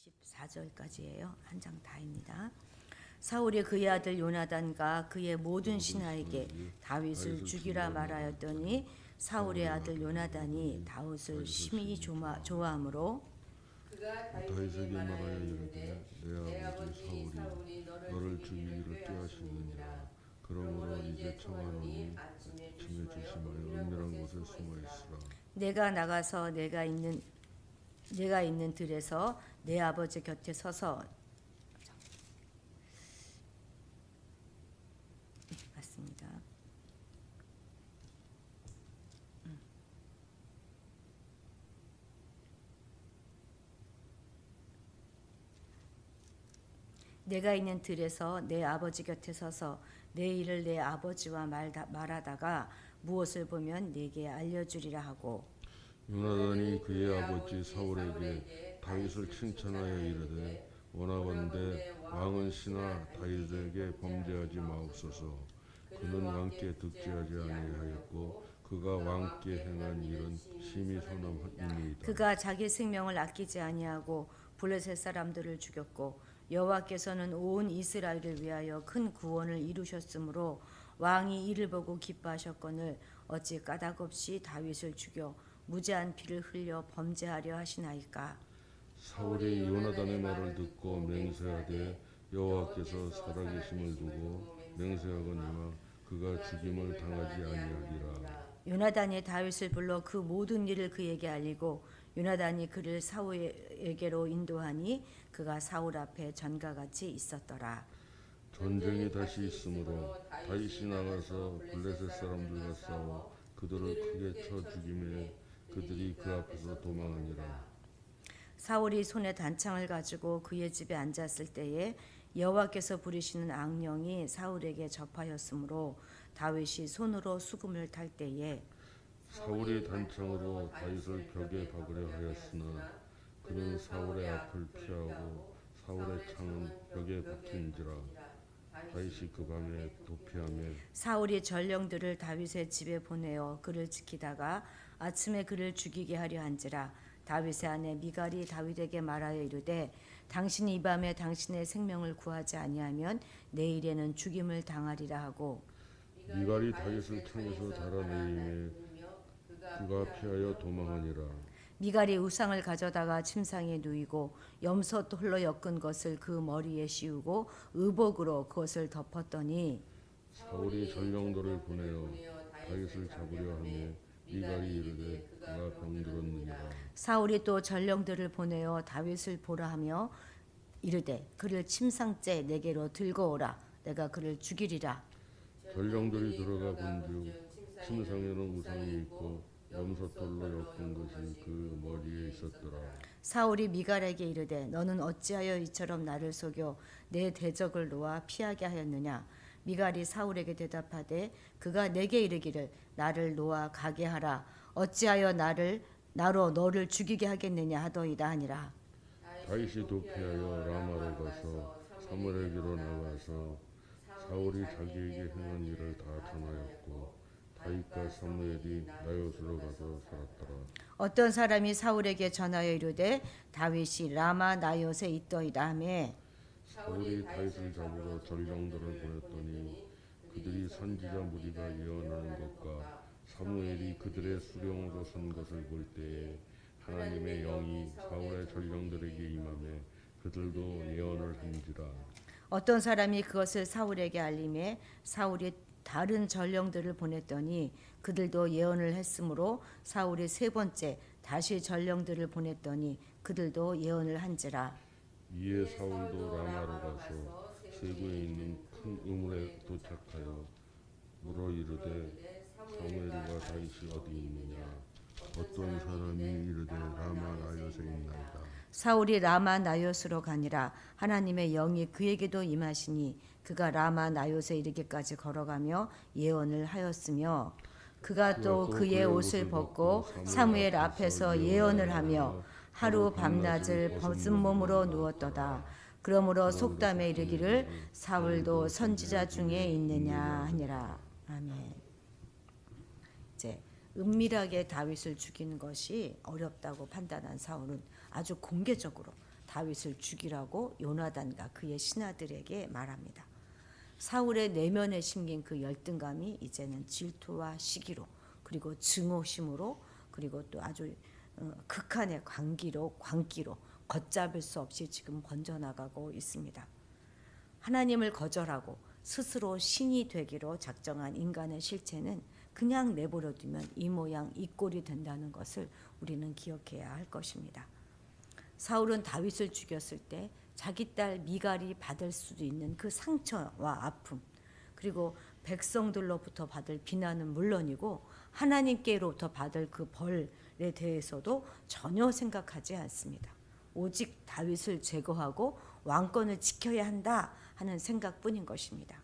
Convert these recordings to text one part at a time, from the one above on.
14절까지예요. 한 장 다입니다. 사울이 그의 아들 요나단과 그의 모든 신하에게 다윗을 죽이라 말하였더니 사울의 아들 요나단이 다윗을 심히 좋아하므로 그가 다윗에게 말하여 이르되 내 아버지 사울이 너를 죽이기를 꾀하시느니라. 그러므로 이제 청하노니 아침에 조심하여 은밀한 곳에 숨어 있으라. 내가 나가서 내가 있는 들에서 내 아버지 곁에 서서 맞습니다. 내가 있는 들에서 내 아버지 곁에 서서 내 일을 내 아버지와 말하다가 무엇을 보면 내게 알려주리라 하고 요나단이 그의 아버지 사울에게 다윗을 칭찬하여 이르되 원하건대 왕은 신하 다윗에게 범죄하지 마옵소서. 그는 왕께 득죄하지 아니하였고 그가 왕께 행한 일은 심히 선함이니이다. 그가 자기 생명을 아끼지 아니하고 블레셋 사람들을 죽였고 여호와께서는 온 이스라엘을 위하여 큰 구원을 이루셨으므로 왕이 이를 보고 기뻐하셨거늘 어찌 까닭없이 다윗을 죽여 무죄한 피를 흘려 범죄하려 하시나이까. 사울이 요나단의 말을 듣고 맹세하되 여호와께서 살아계심을 두고 맹세하거니와 그가 죽임을 당하지 아니하리라. 요나단이 다윗을 불러 그 모든 일을 그에게 알리고 요나단이 그를 사울에게로 인도하니 그가 사울 앞에 전과 같이 있었더라. 전쟁이 다시 있으므로 다윗이 나가서 블레셋 사람들과 싸워 그들을 크게 쳐 죽이매 그들이 그 앞에서 도망하니라. 사울이 손에 단창을 가지고 그의 집에 앉았을 때에 여호와께서 부리시는 악령이 사울에게 접하였으므로 다윗이 손으로 수금을 탈 때에 사울이 단창으로 다윗을 벽에 박으려 하였으나 그는 사울의 앞을 피하고 사울의 창은 벽에 박힌지라. 다윗이 그 밤에 도피하며 사울이 전령들을 다윗의 집에 보내어 그를 지키다가 아침에 그를 죽이게 하려 한지라. 다윗의 아내 미갈이 다윗에게 말하여 이르되 당신이 이 밤에 당신의 생명을 구하지 아니하면 내일에는 죽임을 당하리라 하고 미갈이 다윗을 창에서 달아내림에 그가 피하여 도망하니라. 미갈이 우상을 가져다가 침상에 누이고 염소 홀로 엮은 것을 그 머리에 씌우고 의복으로 그것을 덮었더니 사울이 전령들을 보내어 다윗을 잡으려 하며 미갈이 이르되 그가 병들었느니라. 사울이 또 전령들을 보내어 다윗을 보라 하며 이르되 그를 침상째 내게로 들고 오라. 내가 그를 죽이리라. 전령들이 들어가 본즉 침상에는 우상이 있고 염소털로 엮은 것이 그 머리에 있었더라. 사울이 미갈에게 이르되 너는 어찌하여 이처럼 나를 속여 내 대적을 놓아 피하게 하였느냐. 미갈이 사울에게 대답하되 그가 내게 이르기를 나를 놓아 가게 하라. 어찌하여 나로 너를 죽이게 하겠느냐 하더이다 하니라. 다윗이 도피하여 라마로 가서 사무엘에게로 나가서 사울이 자기에게 행한 일을 다 전하였고 다윗과 사무엘이 나요스로 가서 살았더라. 어떤 사람이 사울에게 전하여 이르되 다윗이 라마 나요스에 있더이다 하며 사울이 다윗을 잡으러 전령들을 보냈더니 그들이 선지자 무리가 예언하는 것과 사무엘이 그들의 수령으로 선 것을 볼 때에 하나님의 영이 사울의 전령들에게 임하매 그들도 예언을 한지라. 어떤 사람이 그것을 사울에게 알림해 사울이 다른 전령들을 보냈더니 그들도 예언을 했으므로 사울이 세 번째 다시 전령들을 보냈더니 그들도 예언을 한지라. 이에 사울도 라마로 가서 세구에 있는 큰 우물에 도착하여 물어 이르되 사무엘과 다윗이 어디 있느냐. 어떤 사람이 이르되 라마 나요스에 있나이다. 사울이 라마 나요스로 가니라. 하나님의 영이 그에게도 임하시니 그가 라마 나요스에 이르기까지 걸어가며 예언을 하였으며 그가 또 그의 옷을 벗고 사무엘 앞에서 예언을 하며 하루 밤낮을 벗은 몸으로 누웠도다. 그러므로 속담에 이르기를 사울도 선지자 중에 있느냐 하니라. 아멘. 이제 은밀하게 다윗을 죽이는 것이 어렵다고 판단한 사울은 아주 공개적으로 다윗을 죽이라고 요나단과 그의 신하들에게 말합니다. 사울의 내면에 심긴 그 열등감이 이제는 질투와 시기로 그리고 증오심으로 그리고 또 아주 극한의 광기로 걷잡을 수 없이 지금 번져나가고 있습니다. 하나님을 거절하고 스스로 신이 되기로 작정한 인간의 실체는 그냥 내버려 두면 이 모양 이 꼴이 된다는 것을 우리는 기억해야 할 것입니다. 사울은 다윗을 죽였을 때 자기 딸 미갈이 받을 수도 있는 그 상처와 아픔 그리고 백성들로부터 받을 비난은 물론이고 하나님께로부터 받을 그 벌에 대해서도 전혀 생각하지 않습니다. 오직 다윗을 제거하고 왕권을 지켜야 한다 하는 생각뿐인 것입니다.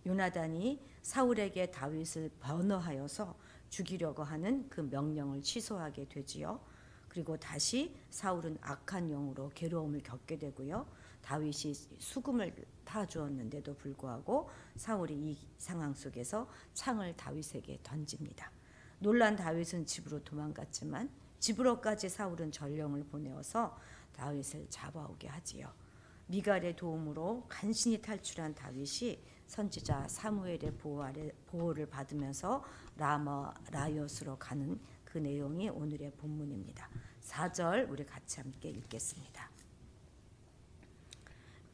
요나단이 사울에게 다윗을 변호하여서 죽이려고 하는 그 명령을 취소하게 되지요. 그리고 다시 사울은 악한 영으로 괴로움을 겪게 되고요. 다윗이 수금을 타 주었는데도 불구하고 사울이 이 상황 속에서 창을 다윗에게 던집니다. 놀란 다윗은 집으로 도망갔지만 집으로까지 사울은 전령을 보내어서 다윗을 잡아오게 하지요. 미갈의 도움으로 간신히 탈출한 다윗이 선지자 사무엘의 보호를 받으면서 라마 라이엇으로 가는 그 내용이 오늘의 본문입니다. 4절 우리 같이 함께 읽겠습니다.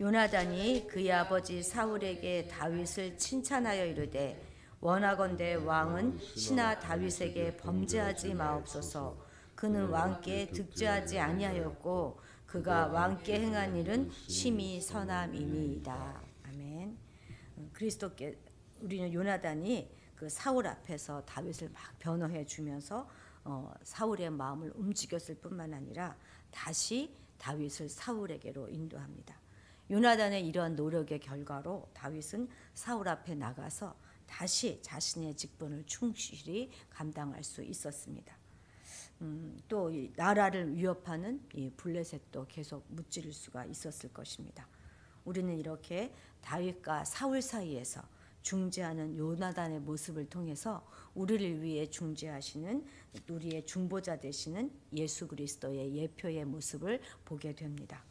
요나단이 그의 아버지 사울에게 다윗을 칭찬하여 이르되 원하건대 왕은 신하 다윗에게 범죄하지 마옵소서. 그는 왕께 득죄하지 아니하였고 그가 왕께 행한 일은 심히 선함이니이다. 아멘. 그리스도께 우리는 요나단이 그 사울 앞에서 다윗을 막 변호해 주면서 사울의 마음을 움직였을 뿐만 아니라 다시 다윗을 사울에게로 인도합니다. 요나단의 이러한 노력의 결과로 다윗은 사울 앞에 나가서 다시 자신의 직분을 충실히 감당할 수 있었습니다. 또 이 나라를 위협하는 이 블레셋도 계속 무찌를 수가 있었을 것입니다. 우리는 이렇게 다윗과 사울 사이에서 중재하는 요나단의 모습을 통해서 우리를 위해 중재하시는 우리의 중보자 되시는 예수 그리스도의 예표의 모습을 보게 됩니다.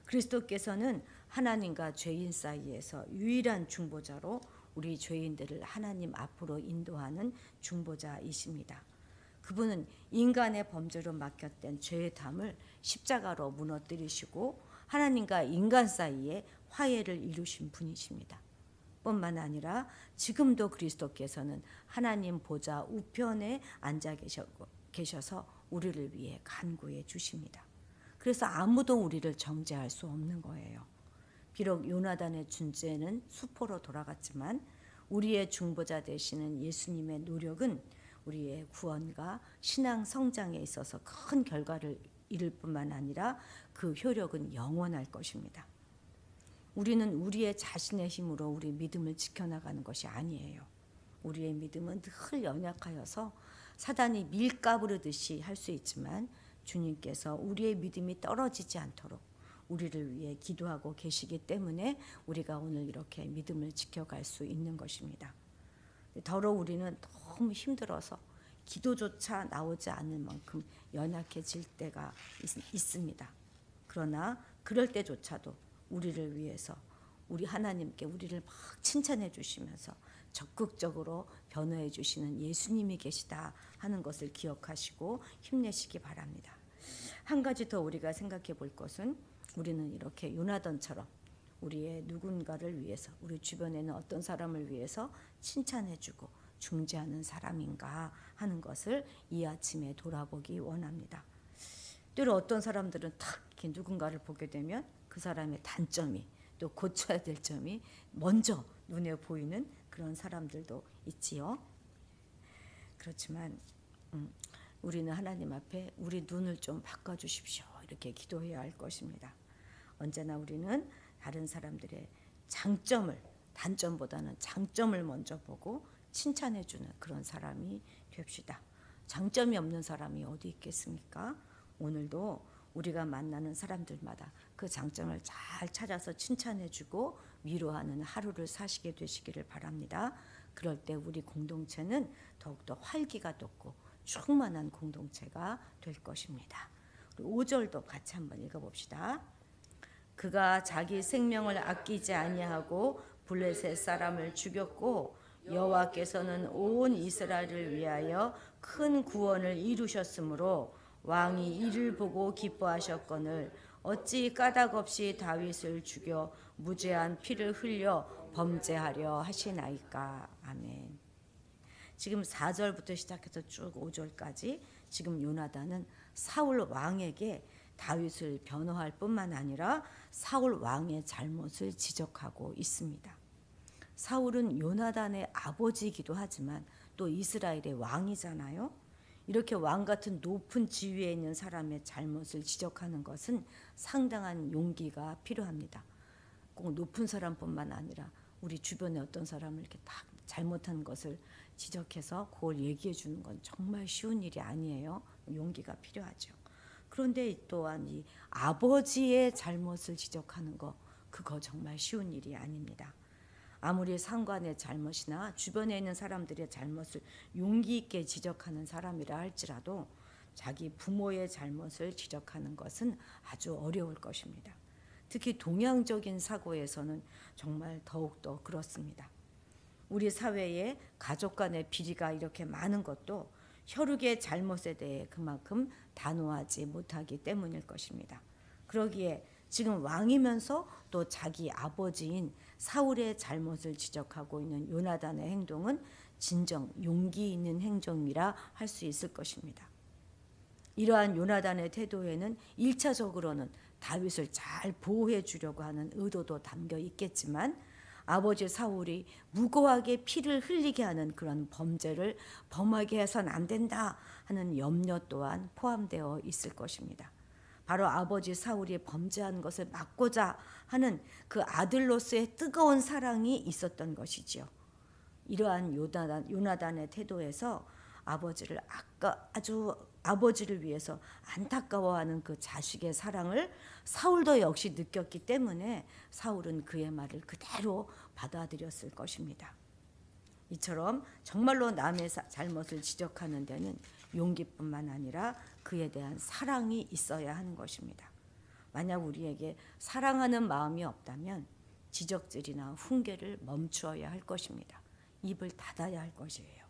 그리스도께서는 하나님과 죄인 사이에서 유일한 중보자로 우리 죄인들을 하나님 앞으로 인도하는 중보자이십니다. 그분은 인간의 범죄로 맡겼던 죄의 담을 십자가로 무너뜨리시고 하나님과 인간 사이에 화해를 이루신 분이십니다. 뿐만 아니라 지금도 그리스도께서는 하나님 보좌 우편에 앉아 계셔서 우리를 위해 간구해 주십니다. 그래서 아무도 우리를 정죄할 수 없는 거예요. 비록 요나단의 중재는 수포로 돌아갔지만 우리의 중보자 되시는 예수님의 노력은 우리의 구원과 신앙 성장에 있어서 큰 결과를 이룰 뿐만 아니라 그 효력은 영원할 것입니다. 우리는 우리의 자신의 힘으로 우리 믿음을 지켜나가는 것이 아니에요. 우리의 믿음은 늘 연약하여서 사단이 밀가부르듯이 할 수 있지만 주님께서 우리의 믿음이 떨어지지 않도록 우리를 위해 기도하고 계시기 때문에 우리가 오늘 이렇게 믿음을 지켜갈 수 있는 것입니다. 더러 우리는 너무 힘들어서 기도조차 나오지 않는 만큼 연약해질 때가 있습니다. 그러나 그럴 때조차도 우리를 위해서 우리 하나님께 우리를 막 칭찬해 주시면서 적극적으로 변호해 주시는 예수님이 계시다 하는 것을 기억하시고 힘내시기 바랍니다. 한 가지 더 우리가 생각해 볼 것은 우리는 이렇게 요나단처럼 우리의 누군가를 위해서 우리 주변에는 어떤 사람을 위해서 칭찬해 주고 중재하는 사람인가 하는 것을 이 아침에 돌아보기 원합니다. 때로 어떤 사람들은 탁 이렇게 누군가를 보게 되면 그 사람의 단점이 또 고쳐야 될 점이 먼저 눈에 보이는 그런 사람들도 있지요. 그렇지만 우리는 하나님 앞에 우리 눈을 좀 바꿔주십시오 이렇게 기도해야 할 것입니다. 언제나 우리는 다른 사람들의 장점을 단점보다는 장점을 먼저 보고 칭찬해주는 그런 사람이 됩시다. 장점이 없는 사람이 어디 있겠습니까? 오늘도 우리가 만나는 사람들마다 그 장점을 잘 찾아서 칭찬해주고 위로하는 하루를 사시게 되시기를 바랍니다. 그럴 때 우리 공동체는 더욱더 활기가 돋고 충만한 공동체가 될 것입니다. 5절도 같이 한번 읽어봅시다. 그가 자기 생명을 아끼지 아니하고 블레셋 사람을 죽였고 여호와께서는 온 이스라엘을 위하여 큰 구원을 이루셨으므로 왕이 이를 보고 기뻐하셨거늘 어찌 까닭 없이 다윗을 죽여 무죄한 피를 흘려 범죄하려 하시나이까. 아멘. 지금 4절부터 시작해서 쭉 5절까지 지금 요나단은 사울 왕에게 다윗을 변호할 뿐만 아니라 사울 왕의 잘못을 지적하고 있습니다. 사울은 요나단의 아버지이기도 하지만 또 이스라엘의 왕이잖아요. 이렇게 왕 같은 높은 지위에 있는 사람의 잘못을 지적하는 것은 상당한 용기가 필요합니다. 꼭 높은 사람뿐만 아니라 우리 주변에 어떤 사람을 이렇게 딱 잘못한 것을 지적해서 그걸 얘기해 주는 건 정말 쉬운 일이 아니에요. 용기가 필요하죠. 그런데 또한 이 아버지의 잘못을 지적하는 거, 그거 정말 쉬운 일이 아닙니다. 아무리 상관의 잘못이나 주변에 있는 사람들의 잘못을 용기 있게 지적하는 사람이라 할지라도 자기 부모의 잘못을 지적하는 것은 아주 어려울 것입니다. 특히 동양적인 사고에서는 정말 더욱더 그렇습니다. 우리 사회에 가족 간의 비리가 이렇게 많은 것도 혈육의 잘못에 대해 그만큼 단호하지 못하기 때문일 것입니다. 그러기에 지금 왕이면서 또 자기 아버지인 사울의 잘못을 지적하고 있는 요나단의 행동은 진정 용기 있는 행동이라 할 수 있을 것입니다. 이러한 요나단의 태도에는 1차적으로는 다윗을 잘 보호해 주려고 하는 의도도 담겨 있겠지만 아버지 사울이 무고하게 피를 흘리게 하는 그런 범죄를 범하게 해서는 안 된다 하는 염려 또한 포함되어 있을 것입니다. 바로 아버지 사울이 범죄한 것을 막고자 하는 그 아들로서의 뜨거운 사랑이 있었던 것이지요. 이러한 요나단의 태도에서 아버지를 위해서 안타까워하는 그 자식의 사랑을 사울도 역시 느꼈기 때문에 사울은 그의 말을 그대로 받아들였을 것입니다. 이처럼 정말로 남의 잘못을 지적하는 데는 용기뿐만 아니라 그에 대한 사랑이 있어야 하는 것입니다. 만약 우리에게 사랑하는 마음이 없다면 지적질이나 훈계를 멈추어야 할 것입니다. 입을 닫아야 할 것이에요.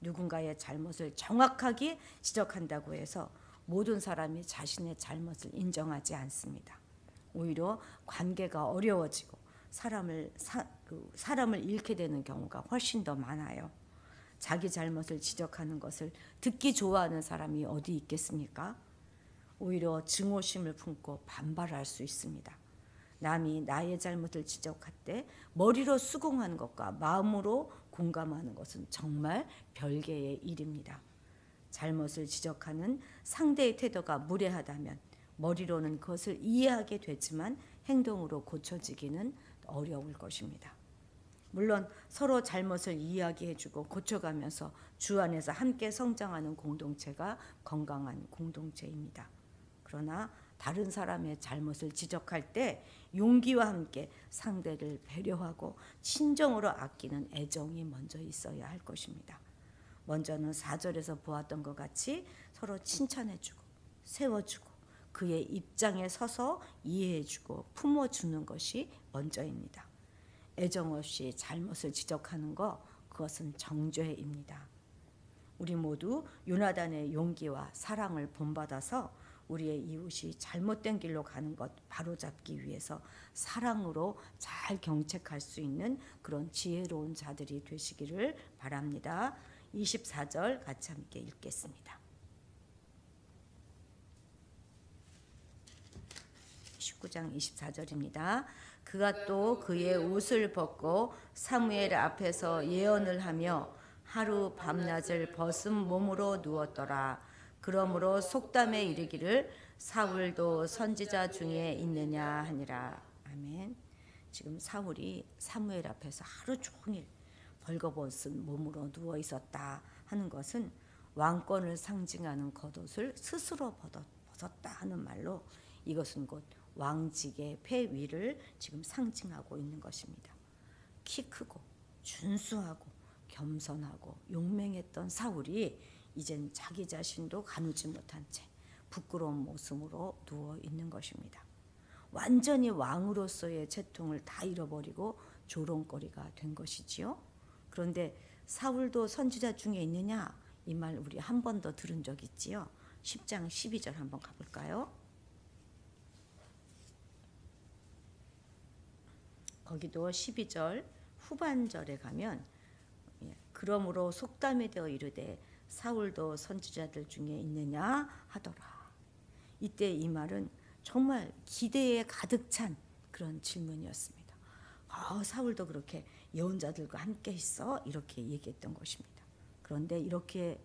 누군가의 잘못을 정확하게 지적한다고 해서 모든 사람이 자신의 잘못을 인정하지 않습니다. 오히려 관계가 어려워지고 사람을 잃게 되는 경우가 훨씬 더 많아요. 자기 잘못을 지적하는 것을 듣기 좋아하는 사람이 어디 있겠습니까? 오히려 증오심을 품고 반발할 수 있습니다. 남이 나의 잘못을 지적할 때 머리로 수긍하는 것과 마음으로 공감하는 것은 정말 별개의 일입니다. 잘못을 지적하는 상대의 태도가 무례하다면 머리로는 그것을 이해하게 되지만 행동으로 고쳐지기는 어려울 것입니다. 물론 서로 잘못을 이야기해주고 고쳐가면서 주 안에서 함께 성장하는 공동체가 건강한 공동체입니다. 그러나 다른 사람의 잘못을 지적할 때 용기와 함께 상대를 배려하고 친정으로 아끼는 애정이 먼저 있어야 할 것입니다. 먼저는 4절에서 보았던 것 같이 서로 칭찬해주고 세워주고 그의 입장에 서서 이해해주고 품어주는 것이 먼저입니다. 애정 없이 잘못을 지적하는 것, 그것은 정죄입니다. 우리 모두 요나단의 용기와 사랑을 본받아서 우리의 이웃이 잘못된 길로 가는 것 바로잡기 위해서 사랑으로 잘 경책할 수 있는 그런 지혜로운 자들이 되시기를 바랍니다. 24절 같이 함께 읽겠습니다. 19장 24절입니다. 그가 또 그의 옷을 벗고 사무엘 앞에서 예언을 하며 하루 밤낮을 벗은 몸으로 누웠더라. 그러므로 속담에 이르기를 사울도 선지자 중에 있느냐 하니라. 아멘. 지금 사울이 사무엘 앞에서 하루 종일 벌거벗은 몸으로 누워 있었다 하는 것은 왕권을 상징하는 겉옷을 스스로 벗었다 하는 말로 이것은 곧 왕직의 폐위를 지금 상징하고 있는 것입니다. 키 크고 준수하고 겸손하고 용맹했던 사울이 이젠 자기 자신도 가누지 못한 채 부끄러운 모습으로 누워 있는 것입니다. 완전히 왕으로서의 채통을 다 잃어버리고 조롱거리가 된 것이지요. 그런데 사울도 선지자 중에 있느냐? 이 말 우리 한 번 더 들은 적 있지요. 10장 12절 한번 가볼까요? 거기도 12절 후반절에 가면 그러므로 속담이 되어 이르되 사울도 선지자들 중에 있느냐 하더라. 이때 이 말은 정말 기대에 가득 찬 그런 질문이었습니다. 사울도 그렇게 예언자들과 함께 있어? 이렇게 얘기했던 것입니다. 그런데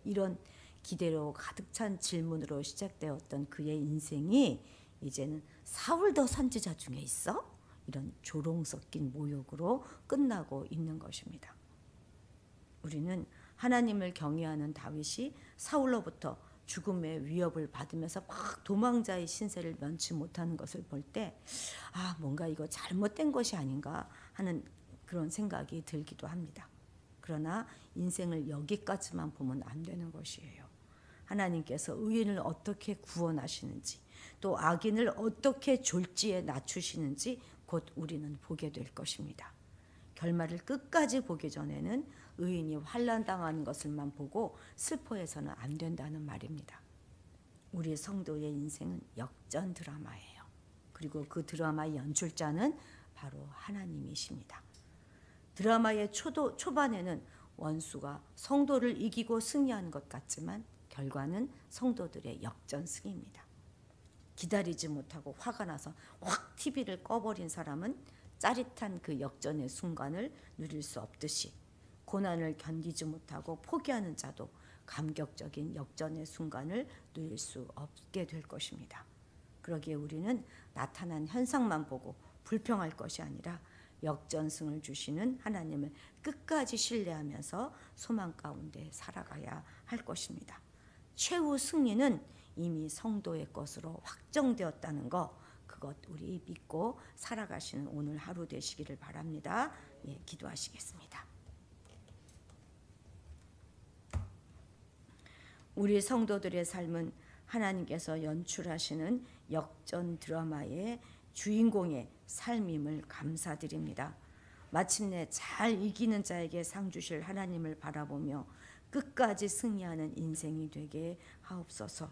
이런 기대로 가득 찬 질문으로 시작되었던 그의 인생이 이제는 사울도 선지자 중에 있어? 이런 조롱 섞인 모욕으로 끝나고 있는 것입니다. 우리는 하나님을 경외하는 다윗이 사울로부터 죽음의 위협을 받으면서 막 도망자의 신세를 면치 못하는 것을 볼 때 뭔가 이거 잘못된 것이 아닌가 하는 그런 생각이 들기도 합니다. 그러나 인생을 여기까지만 보면 안 되는 것이에요. 하나님께서 의인을 어떻게 구원하시는지 또 악인을 어떻게 졸지에 낮추시는지 곧 우리는 보게 될 것입니다. 결말을 끝까지 보기 전에는 의인이 환난당하는 것을만 보고 슬퍼해서는 안 된다는 말입니다. 우리 성도의 인생은 역전 드라마예요. 그리고 그 드라마의 연출자는 바로 하나님이십니다. 드라마의 초반에는 원수가 성도를 이기고 승리하는 것 같지만 결과는 성도들의 역전승입니다. 기다리지 못하고 화가 나서 확 TV를 꺼버린 사람은 짜릿한 그 역전의 순간을 누릴 수 없듯이 고난을 견디지 못하고 포기하는 자도 감격적인 역전의 순간을 누릴 수 없게 될 것입니다. 그러기에 우리는 나타난 현상만 보고 불평할 것이 아니라 역전승을 주시는 하나님을 끝까지 신뢰하면서 소망 가운데 살아가야 할 것입니다. 최후 승리는 이미 성도의 것으로 확정되었다는 것, 그것 우리 믿고 살아가시는 오늘 하루 되시기를 바랍니다. 기도하시겠습니다. 우리 성도들의 삶은 하나님께서 연출하시는 역전 드라마의 주인공의 삶임을 감사드립니다. 마침내 잘 이기는 자에게 상 주실 하나님을 바라보며 끝까지 승리하는 인생이 되게 하옵소서.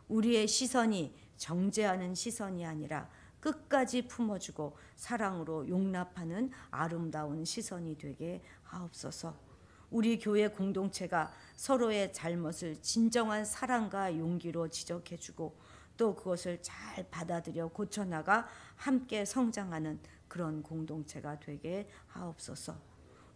우리의 시선이 정죄하는 시선이 아니라 끝까지 품어주고 사랑으로 용납하는 아름다운 시선이 되게 하옵소서. 우리 교회 공동체가 서로의 잘못을 진정한 사랑과 용기로 지적해주고 또 그것을 잘 받아들여 고쳐나가 함께 성장하는 그런 공동체가 되게 하옵소서.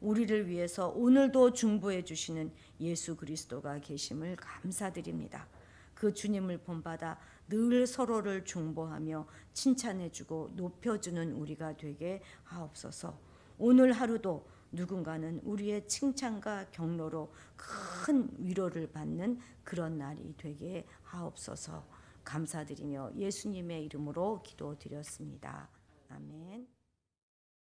우리를 위해서 오늘도 중보해 주시는 예수 그리스도가 계심을 감사드립니다. 그 주님을 본받아 늘 서로를 중보하며 칭찬해주고 높여주는 우리가 되게 하옵소서. 오늘 하루도 누군가는 우리의 칭찬과 격려로 큰 위로를 받는 그런 날이 되게 하옵소서. 감사드리며 예수님의 이름으로 기도드렸습니다. 아멘.